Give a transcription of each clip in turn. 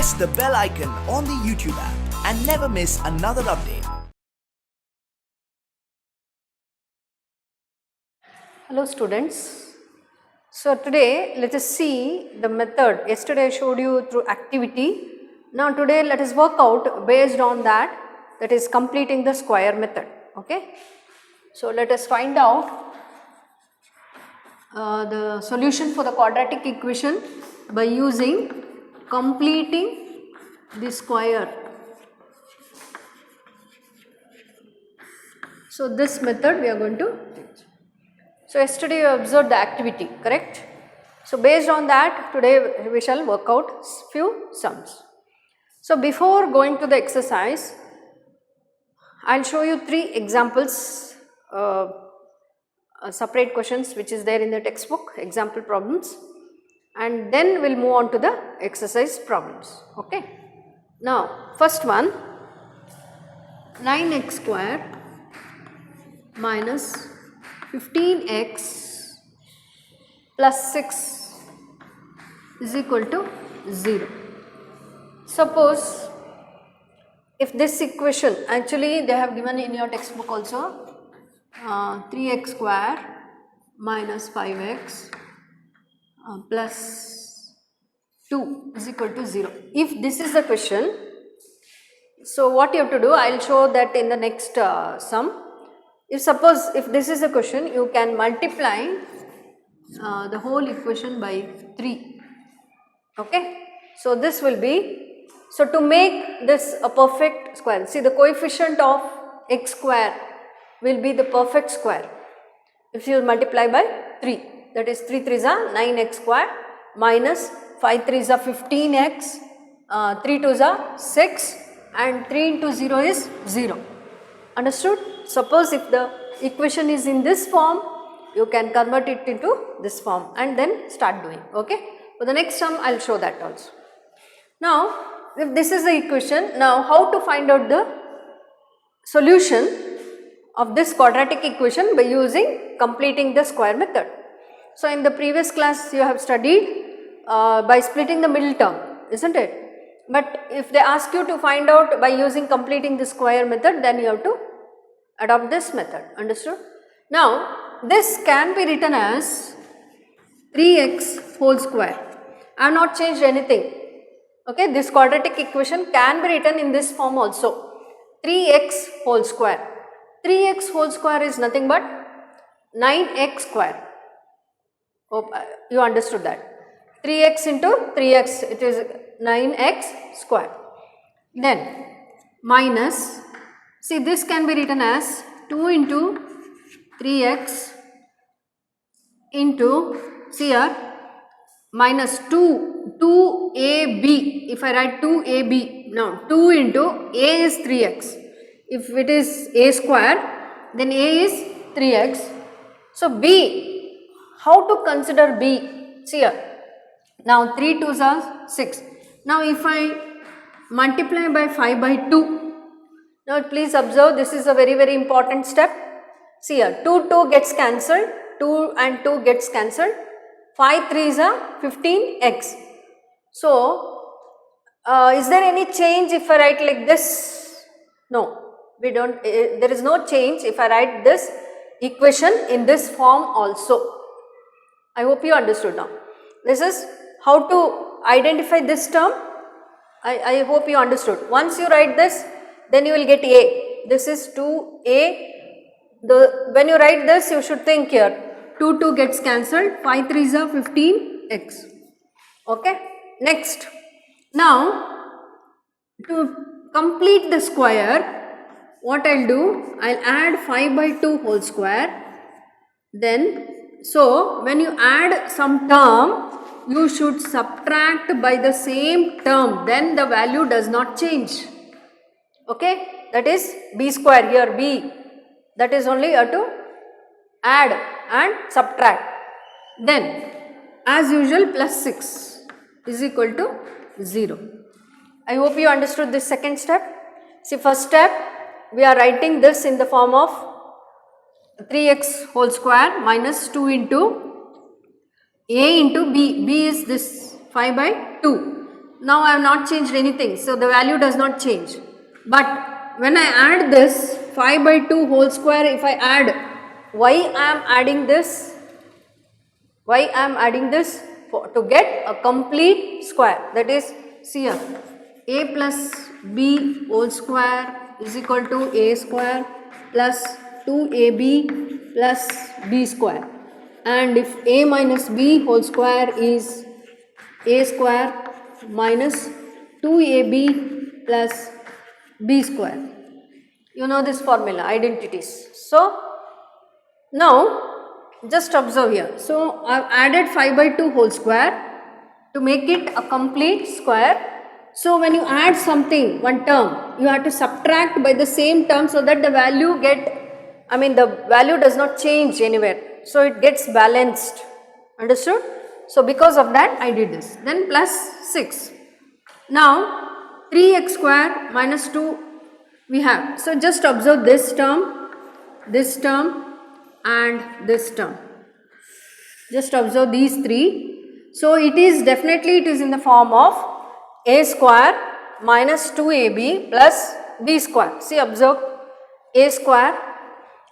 press the bell icon on the YouTube app and never miss another update. Hello students. So today let us see the method. Yesterday I showed you through activity. Now today let us work out based on that, that is completing the square method. Okay. So let us find out the solution for the quadratic equation by using completing the square. So this method we are going to teach. So yesterday you observed the activity, correct? So based on that today we shall work out few sums. So before going to the exercise, I will show you 3 examples, separate questions which is there in the textbook, example problems, and then we will move on to the exercise problems. Okay. Now first one, 9x square minus 15x plus 6 is equal to 0. Suppose if this equation, actually they have given in your textbook also 3x square minus 5x plus 2 is equal to 0. If this is the question, so what you have to do, I will show that in the next sum. If this is a question, you can multiply the whole equation by 3. Okay. So this will be, so to make this a perfect square, see the coefficient of x square will be the perfect square if you multiply by 3, that is 3 3s are 9x square minus 5 3s are 15x, 3 2s are 6 and 3 into 0 is 0. Understood? Suppose if the equation is in this form, you can convert it into this form and then start doing. Okay. For the next sum I will show that also. Now if this is the equation, now how to find out the solution of this quadratic equation by using completing the square method. So in the previous class you have studied by splitting the middle term, isn't it? But if they ask you to find out by using completing the square method, then you have to adopt this method. Understood? Now this can be written as 3x whole square. I have not changed anything. Okay, this quadratic equation can be written in this form also. 3x whole square. 3x whole square is nothing but 9x square. Hope you understood that. 3x into 3x, it is 9x square. Then minus, see this can be written as 2 into 3x into, see here, minus 2ab. If I write 2ab, now 2 into a is 3x. If it is a square, then a is 3x. So b, how to consider b? See here, now 3 2s are 6. Now if I multiply by 5 by 2, now please observe, this is a very important step. See here, 2 gets cancelled, 2 and 2 gets cancelled, 5 3s are 15x. So is there any change if I write like this? No, we don't, there is no change if I write this equation in this form also. I hope you understood now. This is how to identify this term. I hope you understood. Once you write this, then you will get a. This is 2a. When you write this, you should think here, 2 gets cancelled, 5 3s are 15x. Okay. Next, now to complete the square, what I will do, I will add 5 by 2 whole square. Then, so when you add some term, you should subtract by the same term, then the value does not change. Okay, that is b square, here b, that is only you have to add and subtract. Then as usual plus 6 is equal to 0. I hope you understood this second step. See, first step we are writing this in the form of 3x whole square minus 2 into a into b. B is this 5 by 2. now I have not changed anything, so the value does not change. But when I add this 5 by 2 whole square, if I add, why I am adding this? Why I am adding this? To get a complete square, that is, see here, a plus b whole square is equal to a square plus 2ab plus b square, and if a minus b whole square is a square minus 2ab plus b square. You know this formula, identities. So now just observe here. So I have added 5 by 2 whole square to make it a complete square. So when you add something, one term, you have to subtract by the same term so that the value the value does not change anywhere. So it gets balanced. Understood? So because of that I did this. Then plus 6. Now 3x square minus 2 we have. So just observe this term and this term. Just observe these three. So it is in the form of a square minus 2ab plus b square. See, observe, a square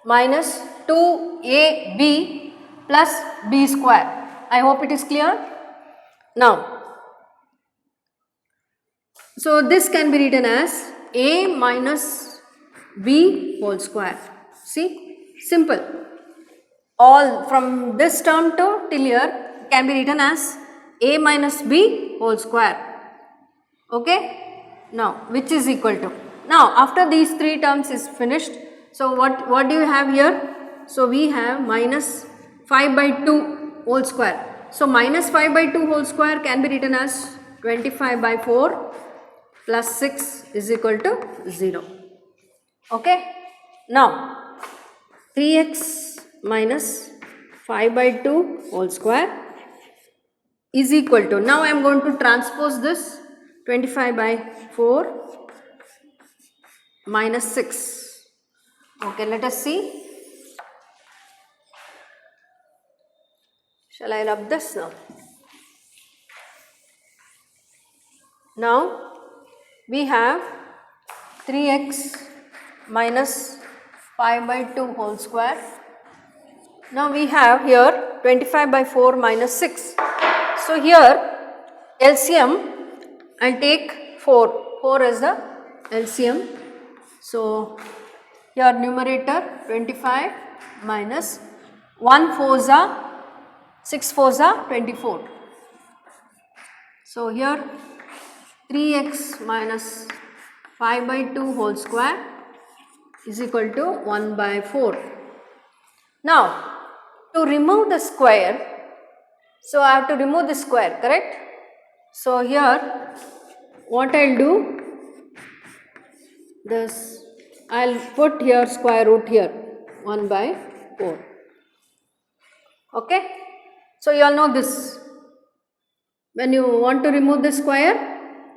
minus 2ab plus b square. I hope it is clear. Now, so this can be written as a minus b whole square. See, simple. All from this term to till here can be written as a minus b whole square. Okay. Now, which is equal to. Now, after these three terms is finished, so what do you have here? So we have minus 5 by 2 whole square. So minus 5 by 2 whole square can be written as 25 by 4 plus 6 is equal to 0. Okay. Now 3x minus 5 by 2 whole square is equal to, now I am going to transpose this 25 by 4 minus 6. Okay, let us see. Shall I rub this now? Now we have 3x minus 5 by 2 whole square. Now we have here 25 by 4 minus 6. So here LCM, I will take 4. 4 is the LCM. So here numerator 25 minus 1 4s are 6 4s are 24. So here 3x minus 5 by 2 whole square is equal to 1 by 4. Now to remove the square, so I have to remove the square, correct? So here what I will do, this I will put here square root here 1 by 4. Okay. So you all know this. When you want to remove the square,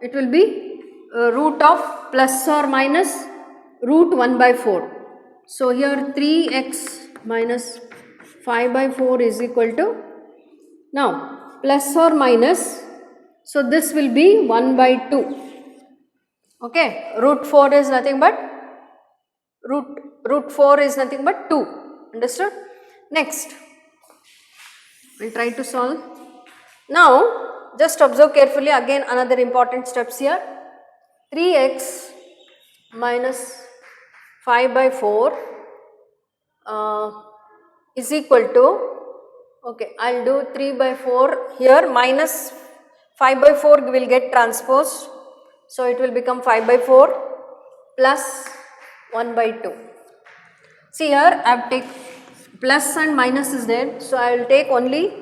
it will be root of plus or minus root 1 by 4. So here 3x minus 5 by 4 is equal to, now plus or minus, so this will be 1 by 2. Okay, root 4 is nothing but root 4 is nothing but 2. Understood? Next, we will try to solve. Now just observe carefully, again another important steps here. 3x minus 5 by 4 is equal to, okay, I will do 3 by 4 here, minus 5 by 4 will get transposed. So it will become 5 by 4 plus 1 by 2. See here I have take plus and minus is there. So I will take only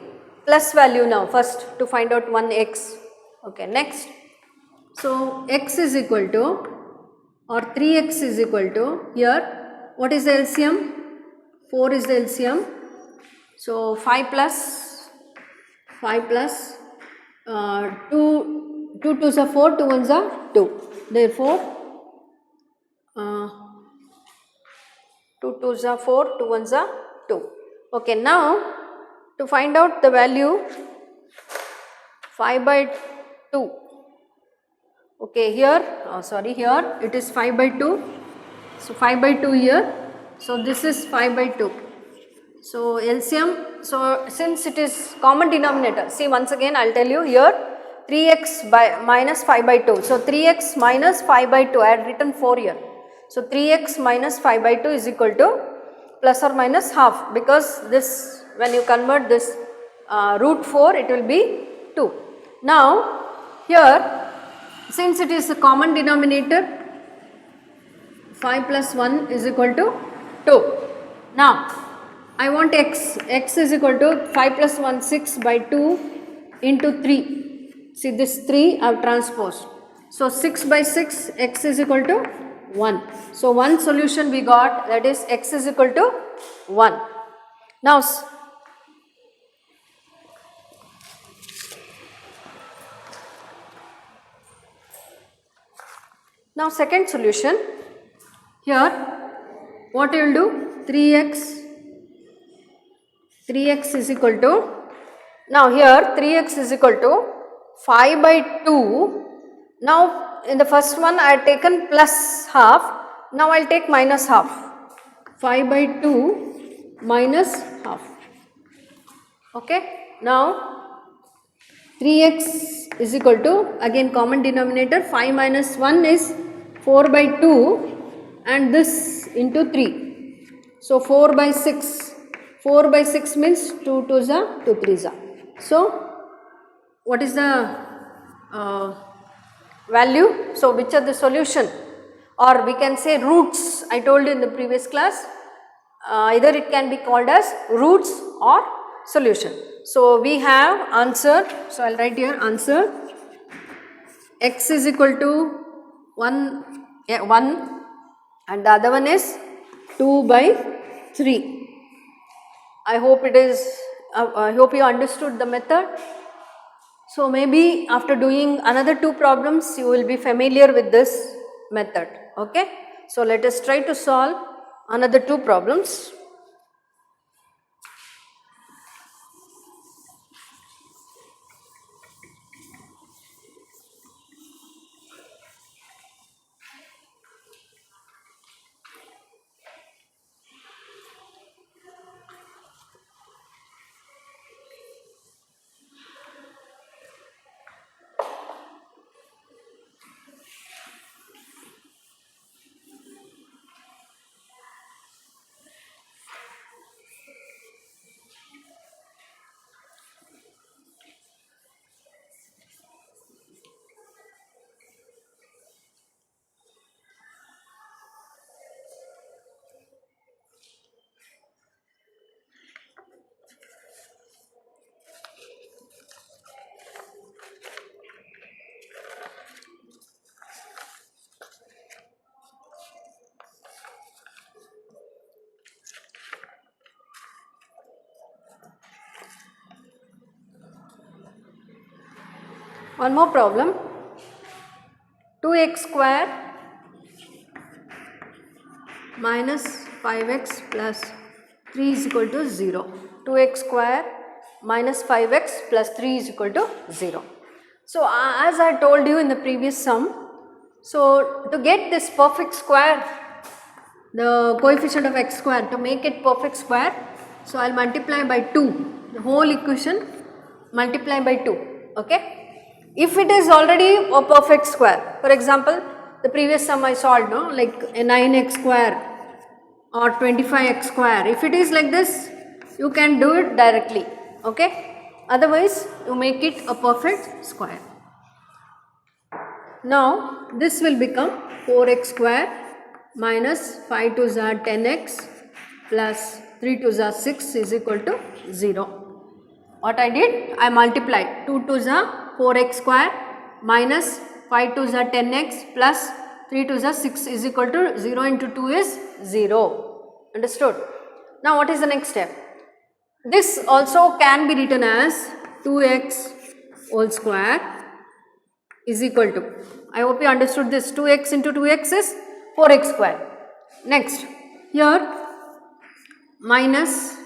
plus value now first to find out 1x. Okay, next. So x is equal to, or 3x is equal to, here what is the LCM? 4 is the LCM. So 5 plus 2 2s are 4, 2 1s are 2. Therefore 2 2s are 4, 2 1s are 2. Okay, now to find out the value 5 by 2 Okay, here, sorry, here it is 5 by 2. So 5 by 2 here. So this is 5 by 2. So LCM, so since it is common denominator, see once again I will tell you here 3x by minus 5 by 2. So 3x minus 5 by 2, I had written 4 here. So 3x minus 5 by 2 is equal to plus or minus half, because this, when you convert this root 4, it will be 2. Now here, since it is a common denominator, 5 plus 1 is equal to 2. Now I want x is equal to 5 plus 1, 6 by 2 into 3. See this 3 I have transposed. So 6 by 6, x is equal to 1. So one solution we got, that is x is equal to 1. Now second solution, here what you will do, 3x is equal to, now here 3x is equal to 5 by 2. Now in the first one I had taken plus half, now I will take minus half, 5 by 2 minus half. Okay, now 3x is equal to, again common denominator, 5 minus 1 is 4 by 2 and this into 3. So 4 by 6, 4 by 6 means 2 2s are 2 3s are. So what is the value? So which are the solution, or we can say roots, I told you in the previous class, either it can be called as roots or solution. So we have answer, so I will write here answer, x is equal to 1 and the other one is 2 by 3. I hope it is, I hope you understood the method. So maybe after doing another 2 problems you will be familiar with this method. Okay. So let us try to solve another 2 problems. One more problem, 2x square minus 5x plus 3 is equal to 0. 2x square minus 5x plus 3 is equal to 0. So as I told you in the previous sum, so to get this perfect square, the coefficient of x square, to make it perfect square, so I will multiply by 2, the whole equation multiply by 2. Okay. If it is already a perfect square, for example, the previous sum I solved, no, like a 9x square or 25x square, if it is like this, you can do it directly. Okay. Otherwise, you make it a perfect square. Now, this will become 4x square minus 5 2s are 10x plus 3 2s are 6 is equal to 0. What I did? I multiplied 2 2s are 4x square minus 5 2s are 10x plus 3 2s are 6 is equal to 0 into 2 is 0. Understood? Now what is the next step? This also can be written as 2x whole square is equal to, I hope you understood this, 2x into 2x is 4x square. Next, here minus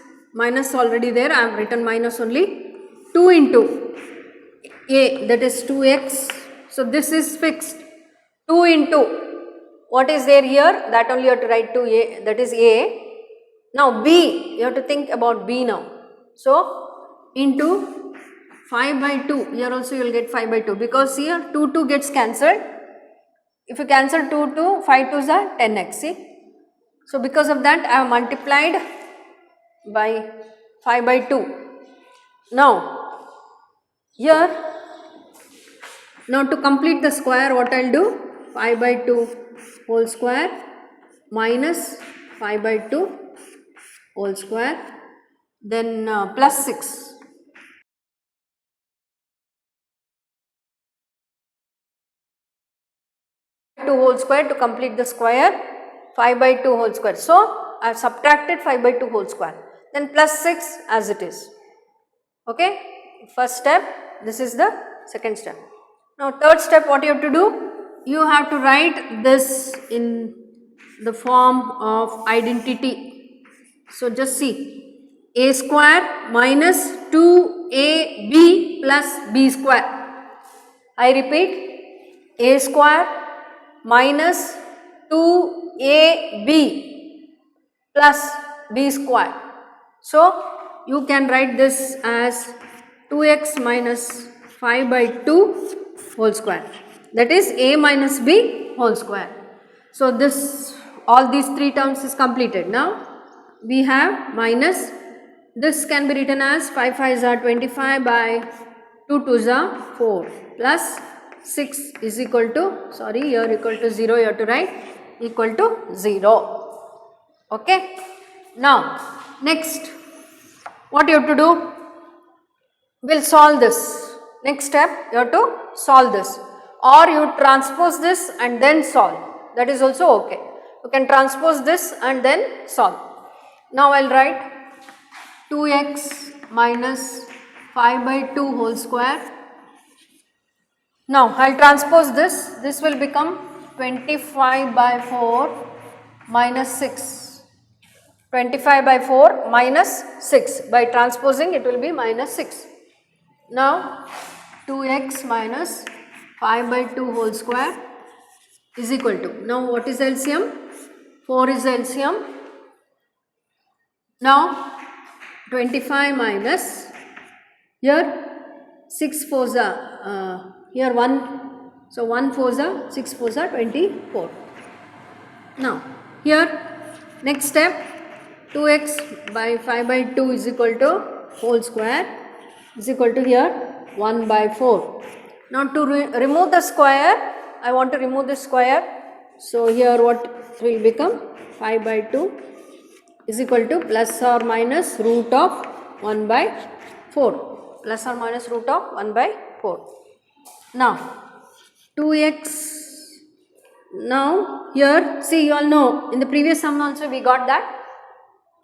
already there, I have written minus only, 2 into a, that is 2x, so this is fixed, 2 into what is there here, that only you have to write 2a, that is a. Now b, you have to think about b now. So into 5 by 2, here also you will get 5 by 2 because here 2 gets cancelled. If you cancel 2, 5 2s are 10x, see. So because of that I have multiplied by 5 by 2. Now here, now to complete the square, what I will do, 5 by 2 whole square minus 5 by 2 whole square, then plus 6. 2 whole square to complete the square, 5 by 2 whole square. So I have subtracted 5 by 2 whole square, then plus 6 as it is. Okay, first step, this is the second step. Now third step, what you have to do, you have to write this in the form of identity. So just see, a square minus 2ab plus b square. I repeat, a square minus 2ab plus b square. So you can write this as 2x minus 5 by 2 whole square, that is a minus b whole square. So this, all these three terms is completed. Now we have minus, this can be written as 5 5s are 25 by 2 2s are 4 plus 6 is equal to, sorry, here equal to 0 you have to write, equal to 0. Okay. Now next, what you have to do, we will solve this. Next step, you have to solve this, or you transpose this and then solve, that is also okay. You can transpose this and then solve. Now I will write 2x minus 5 by 2 whole square. Now I will transpose this, this will become 25 by 4 minus 6. 25 by 4 minus 6, by transposing it will be minus 6. Now 2x minus 5 by 2 whole square is equal to, now what is LCM? 4 is LCM. Now 25 minus, here 6 4s are, here 1, so 1 4s are, 6 4s are 24. Now here next step, 2x by 5 by 2 is equal to whole square is equal to here 1 by 4. Now to remove the square, I want to remove the square. So here what will become, 5 by 2 is equal to plus or minus root of 1 by 4. Plus or minus root of 1 by 4. Now 2x, now here see, you all know in the previous sum also we got that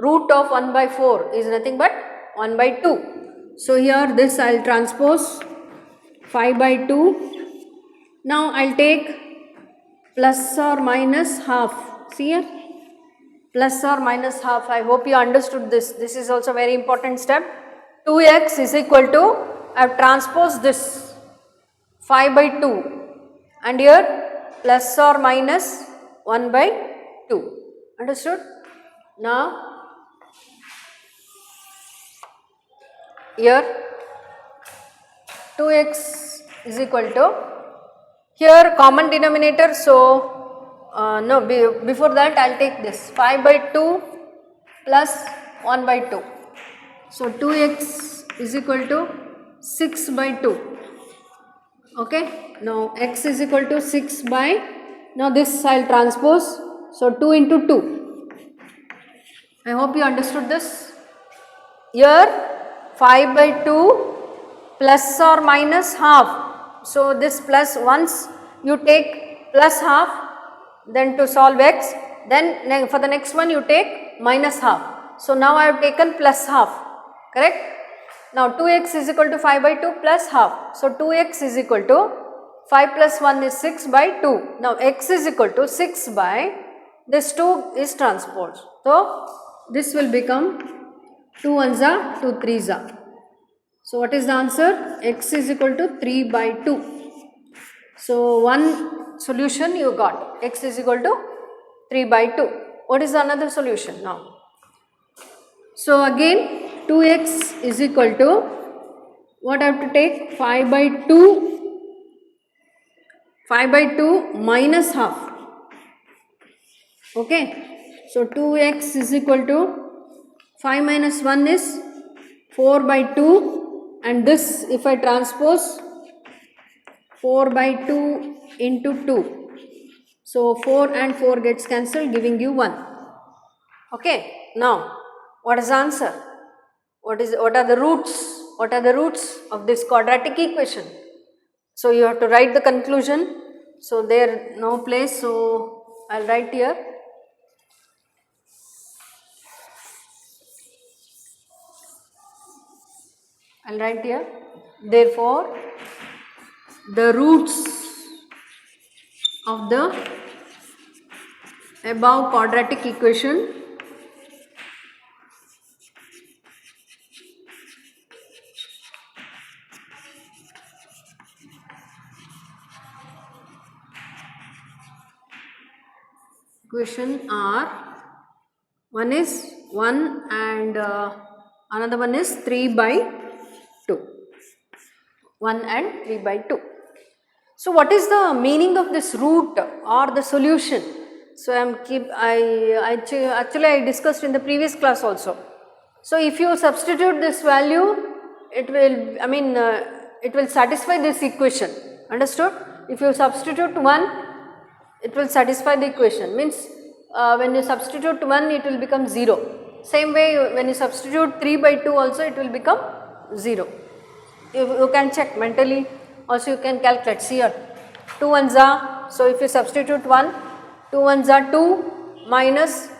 root of 1 by 4 is nothing but 1 by 2. So here this I will transpose 5 by 2. Now I will take plus or minus half, see here, plus or minus half. I hope you understood this. This is also very important step. 2x is equal to, I have transposed this 5 by 2 and here plus or minus 1 by 2. Understood? Now here 2x is equal to, here common denominator, so no, before that I will take this 5 by 2 plus 1 by 2. So 2x is equal to 6 by 2. Okay. Now x is equal to 6 by, now this I will transpose, so 2 into 2. I hope you understood this. Here 5 by 2 plus or minus half. So this plus, once you take plus half, then to solve x, then for the next one you take minus half. So now I have taken plus half, correct? Now 2x is equal to 5 by 2 plus half. So 2x is equal to 5 plus 1 is 6 by 2. Now x is equal to 6 by, this 2 is transposed. So this will become 2 1s are 2 3s are. So what is the answer? X is equal to 3 by 2. So one solution you got, x is equal to 3 by 2. What is another solution now? So again 2x is equal to, what I have to take, 5 by 2 minus half. Okay, so 2x is equal to 5 minus 1 is 4 by 2, and this if I transpose 4 by 2 into 2. So 4 and 4 gets cancelled, giving you 1. Okay, now what is the answer? What are the roots? What are the roots of this quadratic equation? So you have to write the conclusion. So there no place, so I'll write here. Therefore, the roots of the above quadratic equation are, one is 1 and another one is 3 by 2. 1 and 3 by 2. So what is the meaning of this root or the solution? So actually I discussed in the previous class also. So if you substitute this value, it will satisfy this equation. Understood? If you substitute 1, it will satisfy the equation. Means when you substitute 1, it will become 0. Same way when you substitute 3 by 2 also, it will become 0. You can check mentally, also you can calculate. See here, 2 ones are, so if you substitute 1, 2 ones are 2 minus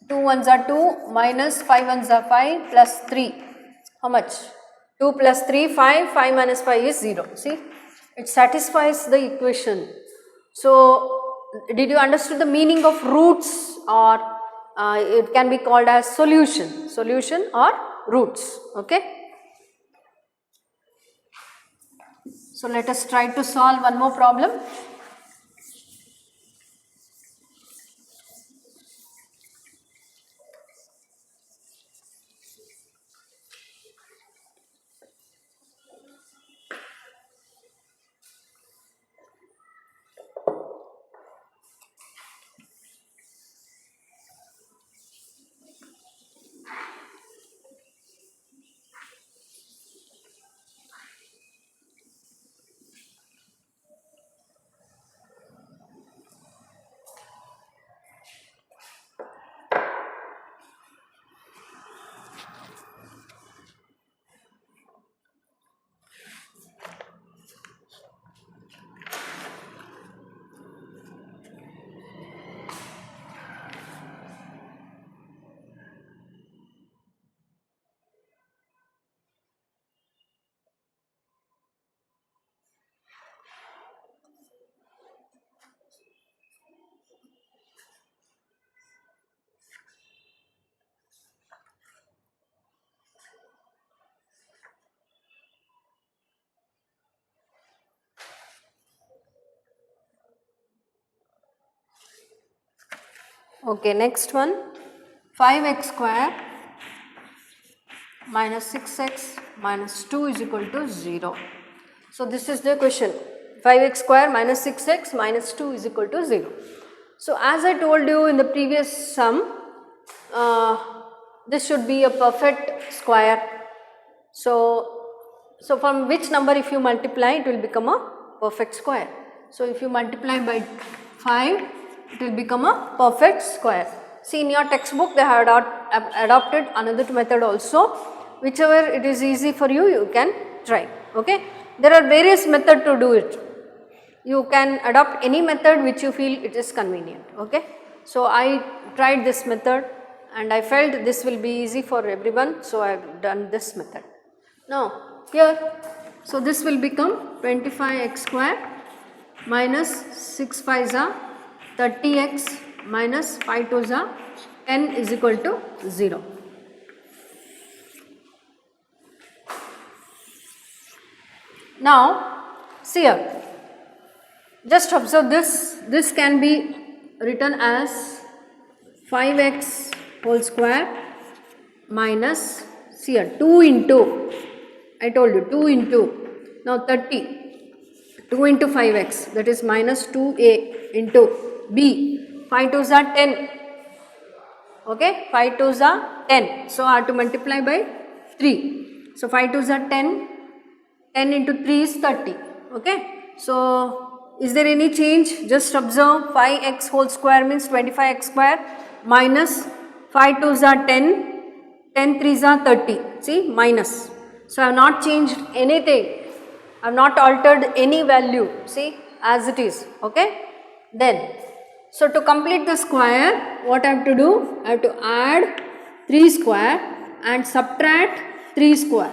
2 ones are 2 minus 5 ones are 5 plus 3. How much? 2 plus 3, 5, 5 minus 5 is 0. See, it satisfies the equation. So, did you understand the meaning of roots, or it can be called as solution or roots. Okay. So, let us try to solve one more problem. Okay, next one, 5x square minus 6x minus 2 is equal to 0. So, this is the question, 5x square minus 6x minus 2 is equal to 0. So, as I told you in the previous sum, this should be a perfect square. So from which number if you multiply, it will become a perfect square. So, if you multiply by 5, it will become a perfect square. See, in your textbook they have adopted another method also. Whichever it is easy for you, you can try. Okay. There are various methods to do it. You can adopt any method which you feel it is convenient. Okay. So, I tried this method and I felt this will be easy for everyone. So, I have done this method. Now, here, so this will become 25x square minus 6 5s are 30x minus 5 2s are 10 is equal to 0. Now, see here, Just observe this. This can be written as 5x whole square minus, see here, 2 into, I told you 2 into, now 30. 2 into 5x, that is minus 2a into b. 5 2s are 10. Okay, 5 2s are 10. So I have to multiply by 3. So 5 2s are 10. 10 into 3 is 30. Okay, so is there any change? Just observe 5x whole square means 25x square minus 5 2s are 10. 10 3s are 30. See, minus. So I have not changed anything. I have not altered any value, see, as it is, okay. Then, so to complete the square, what I have to do? I have to add 3 square and subtract 3 square.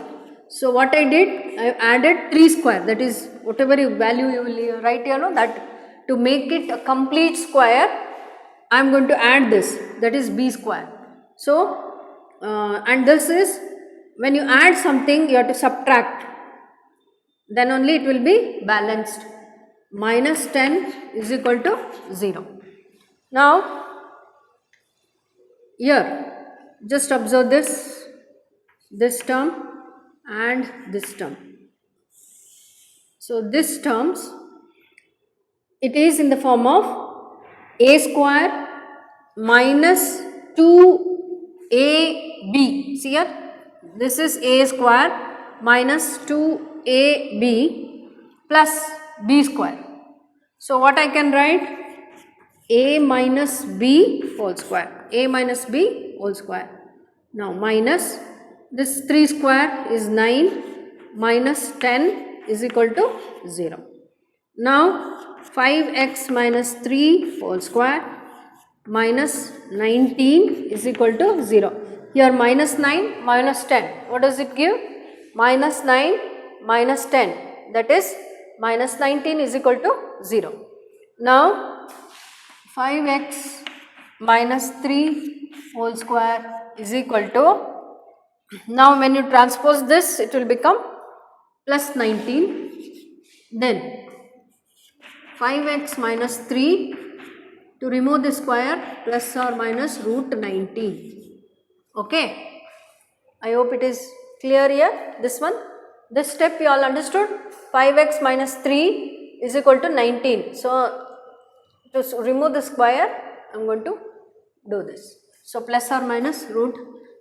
So what I did, I added 3 square, that is whatever value you will write here, no, that to make it a complete square, I am going to add this, that is b square. So, and this is, when you add something, you have to subtract. Then only it will be balanced. Minus 10 is equal to 0. Now, here, just observe this term and this term. So, this terms, it is in the form of a square minus 2ab. See here, this is a square minus 2ab plus b square. So what I can write? A minus b whole square. A minus b whole square. Now minus this 3 square is 9 minus 10 is equal to 0. Now 5x minus 3 whole square minus 19 is equal to 0. Here minus 9 minus 10. What does it give? Minus 9 minus 10, that is minus 19 is equal to 0. Now 5x minus 3 whole square is equal to, now when you transpose this, it will become plus 19. Then 5x minus 3, to remove the square, plus or minus root 19. Okay, I hope it is clear here, this one. This step you all understood. 5x minus 3 is equal to 19. So, to remove the square, I am going to do this. So, plus or minus root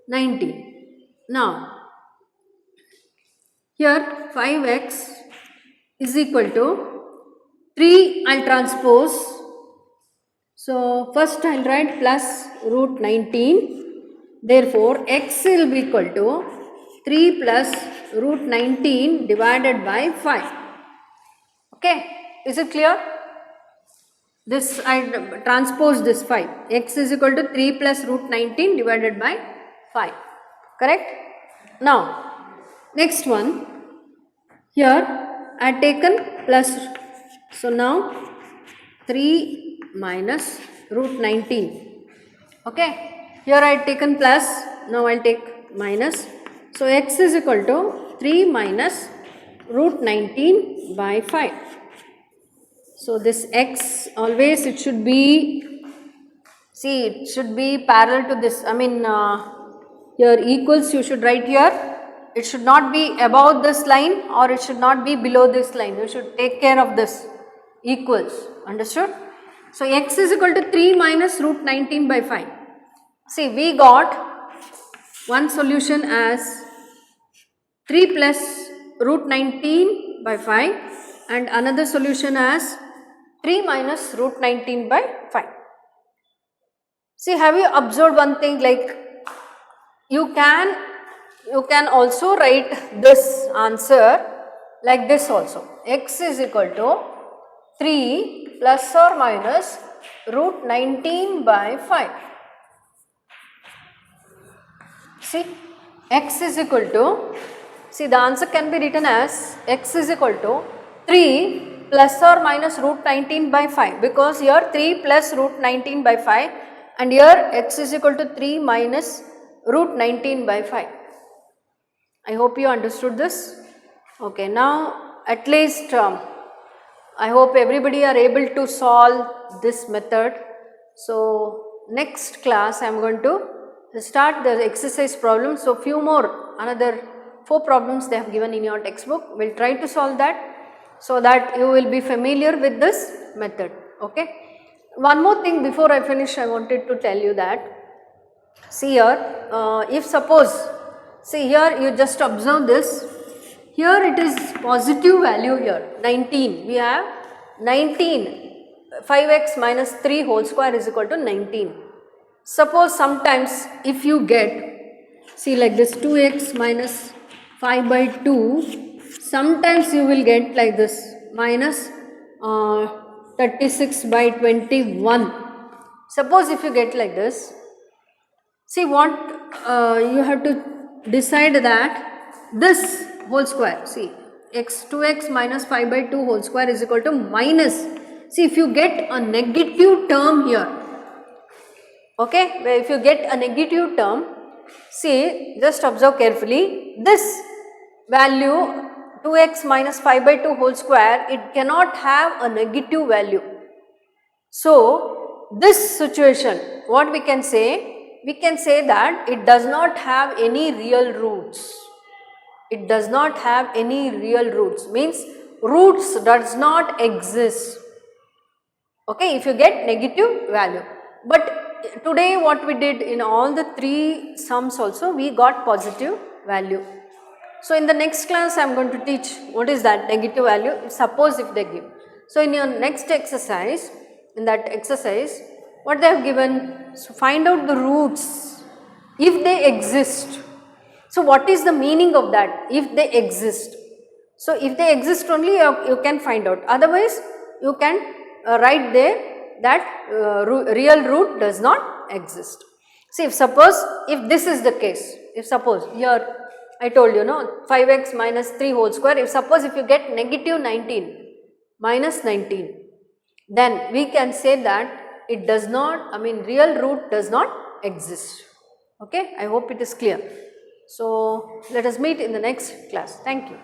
19. Now, here 5x is equal to 3, I will transpose. So, first I will write plus root 19. Therefore, x will be equal to 3 plus root 19 divided by 5. Okay, is it clear? This I transpose this 5. X is equal to 3 plus root 19 divided by 5. Correct? Now, next one. Here I had taken plus. So now 3 minus root 19. Okay. Here I had taken plus. Now I will take minus. So x is equal to 3 minus root 19 by 5. So this x always it should be, see, it should be parallel to this. I mean here equals you should write here. It should not be above this line or it should not be below this line. You should take care of this equals. Understood? So x is equal to 3 minus root 19 by 5. See, we got one solution as 3 plus root 19 by 5 and another solution as 3 minus root 19 by 5. See, have you observed one thing, like you can also write this answer like this also. X is equal to 3 plus or minus root 19 by 5. See, x is equal to, see, the answer can be written as x is equal to 3 plus or minus root 19 by 5, because here 3 plus root 19 by 5 and here x is equal to 3 minus root 19 by 5. I hope you understood this. Okay, now at least I hope everybody are able to solve this method. So next class I am going to start the exercise problem. So few more, another 4 problems they have given in your textbook. We will try to solve that so that you will be familiar with this method. Okay. One more thing before I finish, I wanted to tell you that, see here, if suppose, see here you just observe this, here it is positive value here 19, we have 19, 5x minus 3 whole square is equal to 19. Suppose sometimes if you get, see like this 2x minus 5 by 2, sometimes you will get like this minus 36 by 21. Suppose if you get like this, see what you have to decide that this whole square, see 2x minus 5 by 2 whole square is equal to minus, see if you get a negative term here, okay, where if you get a negative term, see just observe carefully, this value 2x minus 5 by 2 whole square, it cannot have a negative value. So this situation, what we can say? We can say that it does not have any real roots. It does not have any real roots, means roots does not exist. Okay, if you get negative value. But today what we did in all the 3 sums also, we got positive value. So in the next class I am going to teach what is that negative value, suppose if they give. So in your next exercise, in that exercise, what they have given, so find out the roots if they exist. So what is the meaning of that, if they exist? So if they exist only you can find out, otherwise you can write there that real root does not exist. See if suppose if this is the case, if suppose here I told you no 5x minus 3 whole square, if suppose if you get negative 19 minus 19, then we can say that it does not, I mean real root does not exist. Okay, I hope it is clear. So let us meet in the next class. Thank you.